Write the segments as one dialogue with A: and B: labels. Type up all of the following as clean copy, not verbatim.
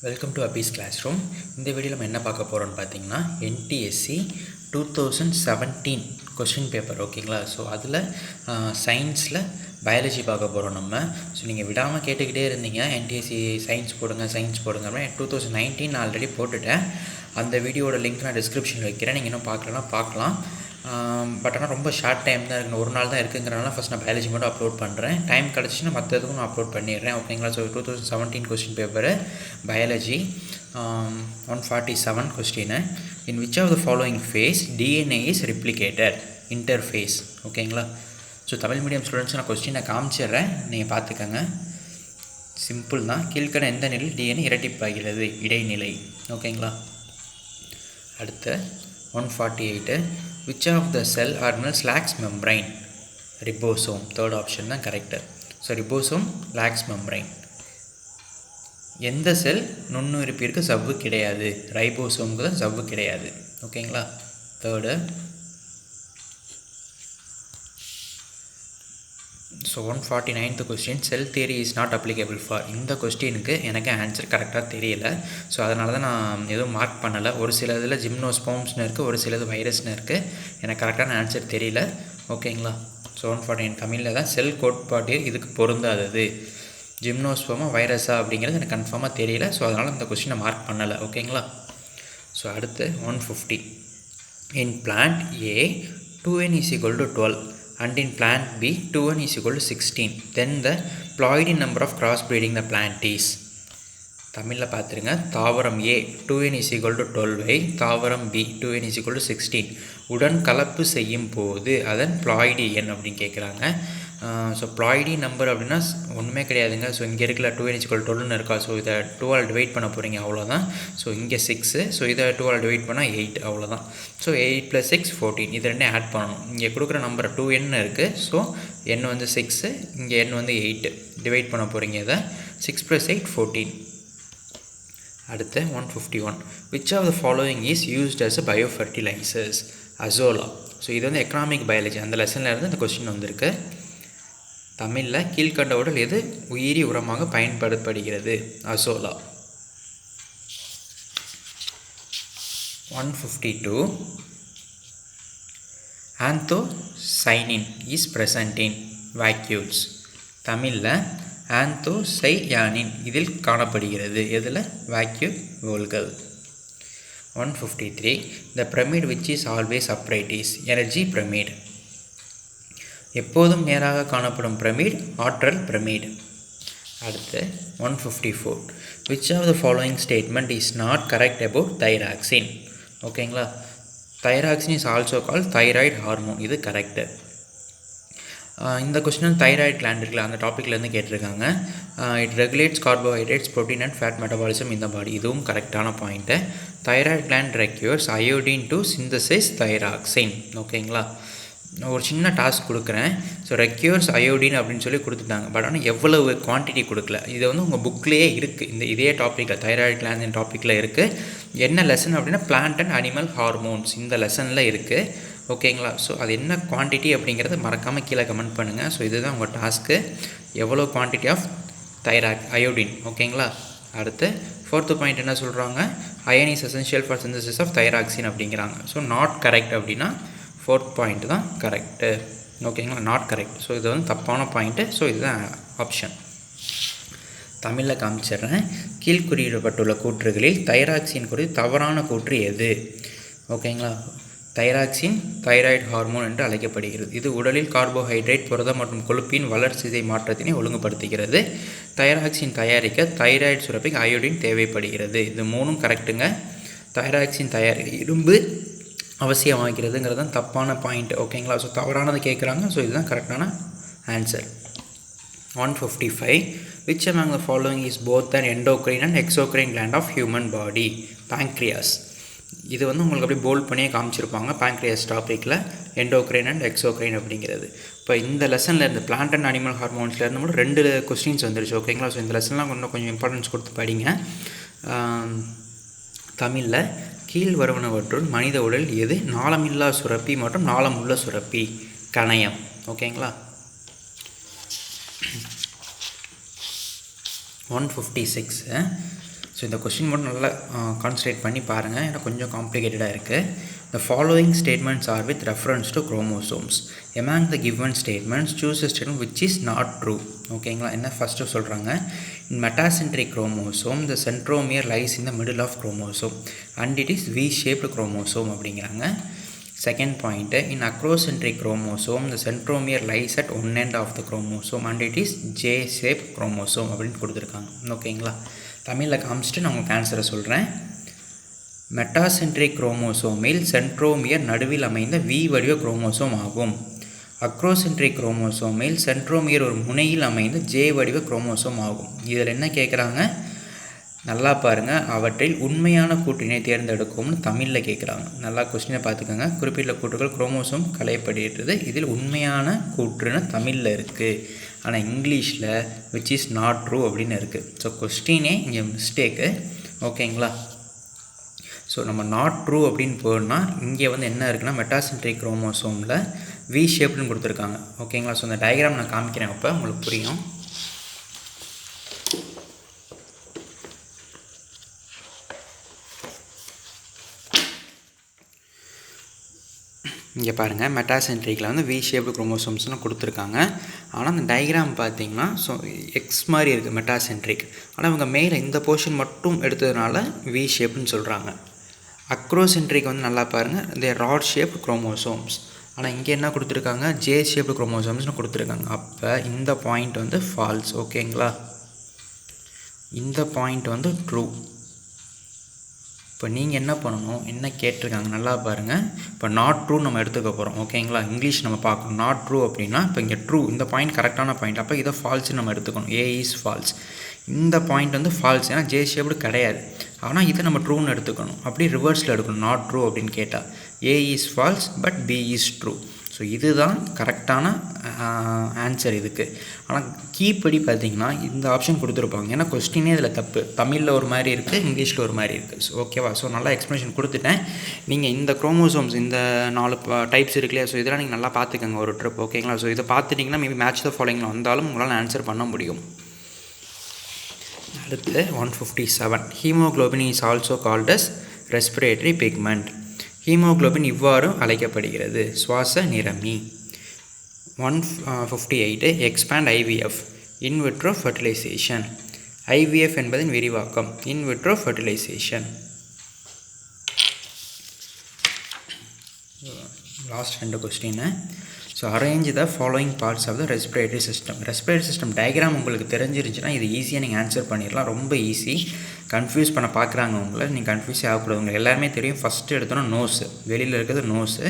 A: Welcome to Abi's classroom. இந்த வீடியோவில் நம்ம என்ன பார்க்க போகிறோம்னு பார்த்தீங்கன்னா என்டிஎஸ்சி 2017 கொஸ்டின் பேப்பர். ஓகேங்களா? ஸோ அதில் சயின்ஸில் பயாலஜி பார்க்க போகிறோம் நம்ம. ஸோ நீங்கள் விடாமல் கேட்டுக்கிட்டே இருந்தீங்க என்டிஎஸ்சி சயின்ஸ் போடுங்க அப்படின்னு. 2019 நான் ஆல்ரெடி போட்டுட்டேன். அந்த வீடியோட லிங்க் நான் டிஸ்கிரிப்ஷனில் வைக்கிறேன். நீங்கள் இன்னும் பார்க்கலன்னா பார்க்கலாம். பட் ஆனால் ரொம்ப ஷார்ட் டைம் தான் இருக்குது, ஒரு நாள் தான் இருக்குங்கிறனால ஃபஸ்ட் நான் பயாலஜி மட்டும் அப்லோட் பண்ணுறேன். டைம் கிடச்சின்னா மற்றதுக்கும் நான் அப்லோட் பண்ணிடுறேன். ஓகேங்களா? So 2017 question paper biology 147 question. In which of the following phase DNA is replicated? Interphase. ஓகேங்களா? ஸோ தமிழ் மீடியம் ஸ்டூடெண்ட்ஸ் நான் கொஸ்டினை காமிச்சிடுறேன், நீங்கள் பார்த்துக்கங்க. சிம்பிள் தான். கீழ்க்கண எந்த நிலையில் டிஎன்ஏ இரட்டிப்பாகிறது? இடைநிலை. ஓகேங்களா? அடுத்து 148 which of the cell organelles lacks membrane? Ribosome. third option தான் correct. So ribosome lacks membrane. எந்த செல் நுண்ணுயிர்ப்பிற்கு சவ்வு கிடையாது? ரைபோசோமுக்கு தான் சவ்வு கிடையாது. ஓகேங்களா? Third. So 149th question, sell theory is not applicable for. இந்த கொஸ்டினுக்கு எனக்கு ஆன்சர் கரெக்டாக தெரியல. ஸோ அதனால தான் நான் எதுவும் மார்க் பண்ணலை. ஒரு சில இதில் ஜிம்னோஸ்போம்ஸ்னு இருக்குது, ஒரு சிலது வைரஸ்னு இருக்குது. எனக்கு கரெக்டான ஆன்சர் தெரியல. ஓகேங்களா? ஸோ 149 தமிழில் தான் செல் கோட்பாடு இதுக்கு பொருந்தாதது. ஜிம்னோஸ்போமா வைரஸா அப்படிங்கிறது எனக்கு கன்ஃபார்மாக தெரியல. ஸோ அதனால் இந்த கொஸ்டினை மார்க் பண்ணலை. ஓகேங்களா? ஸோ அடுத்து 150. In plant A 2n is equal to 12 and in plant B 2n is equal to 16, then the ploidy number of cross breeding the plant is. தமிழில் பார்த்துருங்க. தாவரம் A 2n is equal to 12 தாவரம் B 2n is equal to 16 உடன் கலப்பு செய்யும் போது அதன் ploidy எண் அப்படின்னு கேட்குறாங்க. ஸோ ப்ளாய்டி நம்பர் அப்படின்னா ஒன்றுமே கிடையாதுங்க. ஸோ இங்கே இருக்கல 2n is equal to 12 இருக்கா. ஸோ இதை 2ஆல் டிவைட் பண்ண போகிறீங்க, அவ்வளோதான். ஸோ இங்கே 6, ஸோ இதை 2ஆல் டிவைட் பண்ணால் 8, அவ்வளோதான். ஸோ 8 + 6 14, இது ரெண்டும் ஆட் பண்ணணும். இங்கே கொடுக்குற நம்பர் 2n இருக்குது. ஸோ n வந்து 6, இங்கே n வந்து 8. டிவைட் பண்ண போகிறீங்க இதை. 6 + 8 14. அடுத்து 151. which of the following is used as a biofertilizers? Azolla. So இது வந்து எக்கனாமிக் பயாலஜி அந்த லெசனில் இருந்து இந்த கொஸ்டின் வந்திருக்கு. தமிழில் கீழ்கண்ட உடல் எது உயிரி உரமாக பயன்படுத்தப்படுகிறது? Azolla. 152. Anthocyanin is present in vacuoles. தமிழில் ஆந்தோசையானின் இதில் காணப்படுகிறது. எதில்? வாக்யூல்கள். 153. the pyramid which is always upright is energy pyramid. எப்போதும் நேராக காணப்படும் பிரமிட் ஆற்றல் பிரமிட். அடுத்து 154. which of the following statement is not correct about thyroxine? ஓகேங்களா? thyroxine is also called thyroid hormone. இது கரெக்டு. இந்த கொஸ்டின் தைராய்டு கிளாண்ட் இருக்குல்ல, அந்த டாப்பிக்லேருந்து கேட்டிருக்காங்க. It regulates carbohydrates protein and fat metabolism இந்த பாடி. இதுவும் கரெக்டான point. Thyroid gland requires iodine to synthesize thyroxine. ஓகேங்களா? ஒரு சின்ன டாஸ்க் கொடுக்குறேன். ஸோ ரெக்யூர்ஸ் அயோடின் அப்படின்னு சொல்லி கொடுத்துட்டாங்க. பட் ஆனால் எவ்வளவு குவான்டிட்டி கொடுக்கல. இது வந்து உங்கள் புக்லேயே இருக்குது. இதே டாப்பிக்கில் தைராய்டு கிளாண்ட் டாப்பிக்கில் இருக்குது. என்ன லெசன் அப்படின்னா பிளான்ட் அண்ட் அனிமல் ஹார்மோன்ஸ் இந்த லெசனில் இருக்குது. ஓகேங்களா? ஸோ அது என்ன குவான்டிட்டி அப்படிங்கிறத மறக்காமல் கீழே கமெண்ட் பண்ணுங்கள். ஸோ இதுதான் உங்கள் டாஸ்க்கு, எவ்வளோ குவான்டிட்டி ஆஃப் அயோடின். ஓகேங்களா? அடுத்து 4th பாயிண்ட் என்ன சொல்கிறாங்க? Iron is essential for synthesis of thyroxine அப்படிங்கிறாங்க. ஸோ நாட் கரெக்ட் அப்படின்னா 4th பாயிண்ட் தான் கரெக்டு. ஓகேங்களா? Not correct. ஸோ இது வந்து தப்பான பாயிண்ட்டு. ஸோ இதுதான் ஆப்ஷன். தமிழில் காமிச்சிடுறேன். கீழ்குறியிடப்பட்டுள்ள கூற்றுகளில் தைராக்சின் குறித்து தவறான கூற்று எது? ஓகேங்களா? தைராக்சின் தைராய்டு ஹார்மோன் என்று அழைக்கப்படுகிறது. இது உடலில் கார்போஹைட்ரேட், புரதம் மற்றும் கொழுப்பின் வளர்சிதை மாற்றத்தினை ஒழுங்குபடுத்துகிறது. தைராக்சின் தயாரிக்க தைராய்டு சுரப்பிக்கு அயோடின் தேவைப்படுகிறது. இது மூணும் கரெக்டுங்க. தைராக்சின் இரும்பு அவசியமாகிறதுங்கிறது தான் தப்பான பாயிண்ட். ஓகேங்களா? ஸோ தவறானது கேட்குறாங்க. ஸோ இதுதான் கரெக்டான answer. 155. which among the following is both an endocrine and exocrine gland of human body? pancreas. இது வந்து உங்களுக்கு அப்படியே போல்ட் பண்ணியே காமிச்சிருப்பாங்க. pancreas டாப்பிக்கில் எண்டோக்ரைன் அண்ட் எக்ஸோக்ரைன் அப்படிங்கிறது. இப்போ இந்த லெசனில் இருந்து பிளான்ட் அண்ட் அனிமல் ஹார்மோன்ஸ்லேருந்து மட்டும் 2 கொஸ்டின்ஸ் வந்துருச்சு. ஓகேங்களா? ஸோ இந்த லெசன்லாம் கொஞ்சம் இம்பார்ட்டன்ஸ் கொடுத்து படிங்க. தமிழில் கீழ் வருவனவற்றுள் மனித உடல் எது நாளமில்லா சுரப்பி மற்றும் நாளமுள்ள சுரப்பி? கணையம். ஓகேங்களா? 156. ஸோ இந்த கொஸ்டின் மட்டும் நல்லா கான்சன்ட்ரேட் பண்ணி பாருங்கள், ஏன்னா கொஞ்சம் காம்ப்ளிகேட்டடாக இருக்குது. The following statements are with reference to chromosomes. Among the given statements, choose a statement which is not true. ஓகேங்களா, என்ன ஃபஸ்ட்டு சொல்கிறாங்க, in metacentric chromosome the centromere lies in the middle of chromosome and it is V-shaped chromosome அப்படிங்கிறாங்க. Second point, in acrocentric chromosome the centromere lies at one end of the chromosome and it is J-shaped chromosome அப்படின்னு கொடுத்துருக்காங்க. ஓகேங்களா, தமிழில் காமிச்சிட்டு நான் உங்களுக்கு ஆன்சரை சொல்கிறேன். மெட்டாசென்ட்ரிக் குரோமோசோமில் சென்ட்ரோமியர் நடுவில் அமைந்த வி வடிவ குரோமோசோம் ஆகும். அக்ரோசென்ட்ரிக் குரோமோசோமில் சென்ட்ரோமியர் ஒரு முனையில் அமைந்த ஜே வடிவ குரோமோசோம் ஆகும். இதில் என்ன கேட்குறாங்க, நல்லா பாருங்கள், அவற்றில் உண்மையான கூற்றினை தேர்ந்தெடுக்கும்னு தமிழில் கேட்குறாங்க. நல்லா கொஸ்டினை பார்த்துக்கோங்க. குறிப்பிட்ட கூற்றுகள் குரோமோசோம் களையப்படுகிறது, இதில் உண்மையான கூற்றுன்னு தமிழில் இருக்குது, ஆனால் இங்கிலீஷில் விச் இஸ் நாட் ட்ரூ அப்படின்னு இருக்குது. ஸோ கொஸ்டினே இங்கே மிஸ்டேக்கு. ஓகேங்களா, ஸோ நம்ம நாட் ட்ரூ அப்படின்னு போனால் இங்கே வந்து என்ன இருக்குன்னா மெட்டாசென்ட்ரிக் குரோமோசோமில் வி ஷேப்னு கொடுத்துருக்காங்க. ஓகேங்களா, ஸோ இந்த டயக்ராம் நான் காமிக்கிறேன், அப்போ உங்களுக்கு புரியும். இங்கே பாருங்கள், மெட்டாசென்ட்ரிக்கில் வந்து வி ஷேப்டு குரோமோசோம்ஸ்லாம் கொடுத்துருக்காங்க. ஆனால் அந்த டயக்ராம் பார்த்தீங்கன்னா ஸோ எக்ஸ் மாதிரி இருக்குது மெட்டாசென்ட்ரிக். ஆனால் இவங்க மேலே இந்த போர்ஷன் மட்டும் எடுத்ததுனால வி ஷேப்னு சொல்கிறாங்க. அக்ரோசென்ட்ரிக் வந்து நல்லா பாருங்கள், இந்த ராட் ஷேப் குரோமோசோம்ஸ். ஆனால் இங்கே என்ன கொடுத்துருக்காங்க, ஜே ஷேப்டு குரோமோசோம்ஸ்னு கொடுத்துருக்காங்க. அப்போ இந்த பாயிண்ட் வந்து ஃபால்ஸ். ஓகேங்களா, இந்த பாயிண்ட் வந்து ட்ரூ. இப்போ நீங்கள் என்ன பண்ணணும், என்ன கேட்டிருக்காங்க நல்லா பாருங்கள். இப்போ நாட் ட்ரூ நம்ம எடுத்துக்க போகிறோம். ஓகேங்களா, இங்கிலீஷ் நம்ம பார்க்கணும். நாட் ட்ரூ அப்படின்னா இப்போ இங்கே ட்ரூ, இந்த பாயிண்ட் கரெக்டான பாயிண்ட், அப்போ இதை ஃபால்ஸ்னு நம்ம எடுத்துக்கணும். ஏ இஸ் ஃபால்ஸ். இந்த பாயிண்ட் வந்து ஃபால்ஸ், ஏன்னா ஜே ஷேப்டு கிடையாது. ஆனால் இதை நம்ம ட்ரூன்னு எடுத்துக்கணும். அப்படி ரிவர்ஸில் எடுக்கணும். நாட் ட்ரூ அப்படின்னு கேட்டால் A is false but B is true. So இதுதான் கரெக்டான ஆன்சர் இதுக்கு. ஆனால் கீப்படி பார்த்திங்கன்னா இந்த ஆப்ஷன் கொடுத்துருப்பாங்க, ஏன்னா கொஸ்டினே இதில் தப்பு. தமிழில் ஒரு மாதிரி இருக்குது, இங்கிலீஷில் ஒரு மாதிரி இருக்குது. ஸோ ஓகேவா, ஸோ நல்லா எக்ஸ்ப்ளனேஷன் கொடுத்துட்டேன். நீங்கள் இந்த குரோமோசோம்ஸ் இந்த 4 டைப்ஸ் இருக்கு இல்லையா, ஸோ இதெல்லாம் நீங்கள் நல்லா பார்த்துக்கோங்க ஒரு ட்ரிப். ஓகேங்களா, ஸோ இதை பார்த்துட்டிங்கன்னா மேபி மேட்ச் த ஃபாலோயிங்கில் வந்தாலும் உங்களால் ஆன்சர் பண்ண முடியும். அடுத்து 157, haemoglobin is also called as respiratory pigment. Haemoglobin இவ்வாறு அழைக்கப்படுகிறது, சுவாச நிறமி. 158, expand IVF, in vitro fertilisation. IVF என்பதின் விரிவாக்கம், in vitro fertilisation. Last 2 question. So arrange the following parts of the respiratory system. Respiratory system diagram உங்களுக்கு தெரிஞ்சிருந்துச்சுன்னா இது ஈஸியாக நீங்கள் ஆன்சர் பண்ணிடலாம். ரொம்ப ஈஸி. கன்ஃபியூஸ் பண்ண பார்க்குறாங்க உங்களை, நீங்கள் கன்ஃபியூஸே ஆகக்கூடாது. உங்களுக்கு எல்லாருமே தெரியும். ஃபஸ்ட்டு எடுத்தோன்னா நோஸு, வெளியில் இருக்கிறது நோஸு,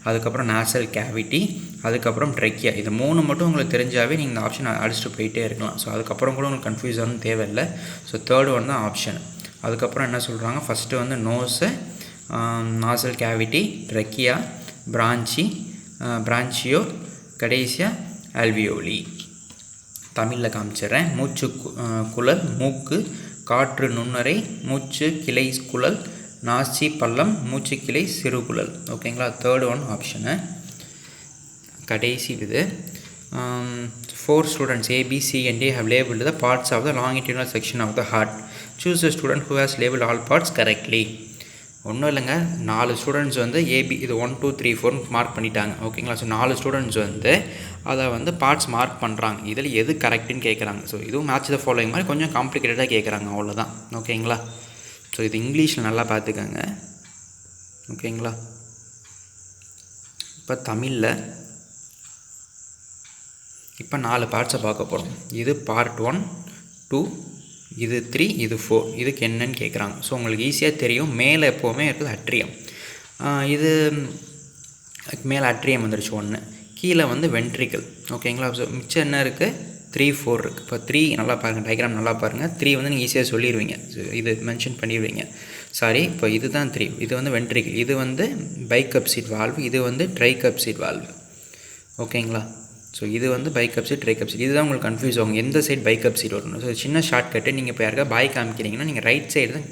A: அதுக்கப்புறம் நேசல் கேவிட்டி, அதுக்கப்புறம் ட்ரெக்கியா. இது 3 மட்டும் உங்களுக்கு தெரிஞ்சாவே நீங்கள் இந்த ஆப்ஷன் அடிச்சுட்டு போயிட்டே இருக்கலாம். ஸோ அதுக்கப்புறம் கூட உங்களுக்கு கன்ஃபியூஸ் ஆகணும் தேவையில்லை. ஸோ தேர்ட் ஒன் தான் ஆப்ஷன். அதுக்கப்புறம் என்ன சொல்கிறாங்க, ஃபஸ்ட்டு வந்து நோஸு, நாசல் கேவிட்டி, ட்ரெக்கியா, பிரான்ச்சியோ, கடைசியாக ஆல்வியோலி. தமிழில் காமிச்சிடுறேன். மூச்சு குழல், மூக்கு, காற்று நுண்ணறை, மூச்சு கிளை குழல், நாசி பள்ளம், மூச்சு கிளை சிறுகுழல். ஓகேங்களா, தேர்ட் ஒன் ஆப்ஷனு. கடைசி இது 4 students A, B, C and D have labeled the parts of the longitudinal section of the heart. Choose a student who has labeled all parts correctly. ஒன்றும் இல்லைங்க, 4 ஸ்டூடெண்ட்ஸ் வந்து ஏபி இது 1 2 3 4 mark பண்ணிட்டாங்க. ஓகேங்களா, so 4 students வந்து அதை வந்து parts mark பண்ணுறாங்க. இதில் எது கரெக்டுன்னு கேட்குறாங்க. ஸோ இதுவும் மேட்ச் த ஃபாலோயிங் மாதிரி கொஞ்சம் காம்ப்ளிகேட்டடாக கேட்குறாங்க, அவ்வளோதான். ஓகேங்களா, ஸோ இது இங்கிலீஷில் நல்லா பார்த்துக்கோங்க. ஓகேங்களா, இப்போ தமிழில் இப்போ 4 பார்ட்ஸை பார்க்க போகிறோம். இது பார்ட் 1, 2, இது 3, இது 4. இதுக்கு என்னன்னு கேட்குறாங்க. ஸோ உங்களுக்கு ஈஸியாக தெரியும். மேலே எப்போவுமே இருக்குது அட்ரியம். இது மேலே அட்ரியம் வந்துருச்சு 1. கீழே வந்து வென்ட்ரிக்கல். ஓகேங்களா, ஸோ மிச்சம் என்ன இருக்குது, 3, 4 இருக்குது. இப்போ 3 நல்லா பாருங்கள், டயக்ராம் நல்லா பாருங்கள். 3 வந்து நீங்கள் ஈஸியாக சொல்லிடுவீங்க, இது மென்ஷன் பண்ணிடுவீங்க. சாரி, இப்போ இது தான் 3. இது வந்து வென்ட்ரிக்கல், இது வந்து பைகப்சிட் வால்வு, இது வந்து ட்ரைகப்சிட் வால்வு. ஓகேங்களா, ஸோ இது வந்து பைகப்சிட், ட்ரைகப்சிட். இதுதான் உங்களுக்கு கன்ஃபியூஸ் ஆகும், எந்த சைட் பைகப்சிட் வரணும். ஸோ சின்ன ஷார்ட்கட்டு, நீங்கள் இப்போ யாருக்கா பாய் காமிக்கிறீங்கன்னா நீங்கள் ரைட் சைடு தான்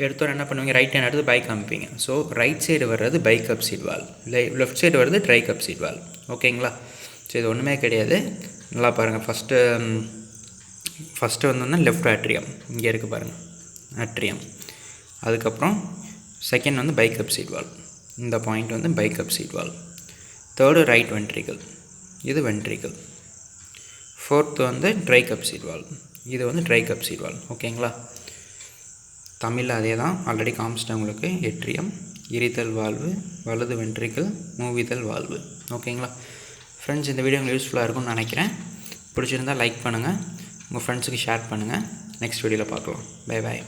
A: எடுத்தோட என்ன பண்ணுவீங்க, ரைட் ஹேண்ட் எடுத்து பாய் காமிப்பீங்க. ஸோ ரைட் சைடு வர்றது பைகப்சிட் வால்வ், லெஃப்ட் சைடு வர்றது ட்ரைகப்சிட் வால்வ். ஓகேங்களா, ஸோ இது ஒன்றுமே கிடையாது. நல்லா பாருங்கள். ஃபஸ்ட்டு வந்தோன்னா லெஃப்ட் ஆட்ரியம் இங்கே இருக்குது பாருங்கள். அட்ரியம். அதுக்கப்புறம் செகண்ட் வந்து பைகப்சிட் வால்வ். இந்த பாயிண்ட் வந்து பைகப்சிட் வால்வ். தேர்டு ரைட் வென்ட்ரிக்கல், இது வென்ட்ரிக்கல். ஃபோர்த்து வந்து ட்ரைகப்சிட் வால்வ், இது வந்து ட்ரைகப்சிட் வால்வ். ஓகேங்களா? தமிழில் அதே தான், ஆல்ரெடி காமிச்சிட்டேன் உங்களுக்கு. எட்ரியம், இரித்தல் வால்வு, வலது வென்ட்ரிக்கல், மூவிதல் வால்வு. ஓகேங்களா ஃப்ரெண்ட்ஸ்? இந்த வீடியோ உங்களுக்கு யூஸ்ஃபுல்லாக இருக்கும்னு நினைக்கிறேன். பிடிச்சிருந்தால் லைக் பண்ணுங்கள், உங்கள் ஃப்ரெண்ட்ஸுக்கு ஷேர் பண்ணுங்கள். நெக்ஸ்ட் வீடியோவில் பார்க்கலாம். Bye bye.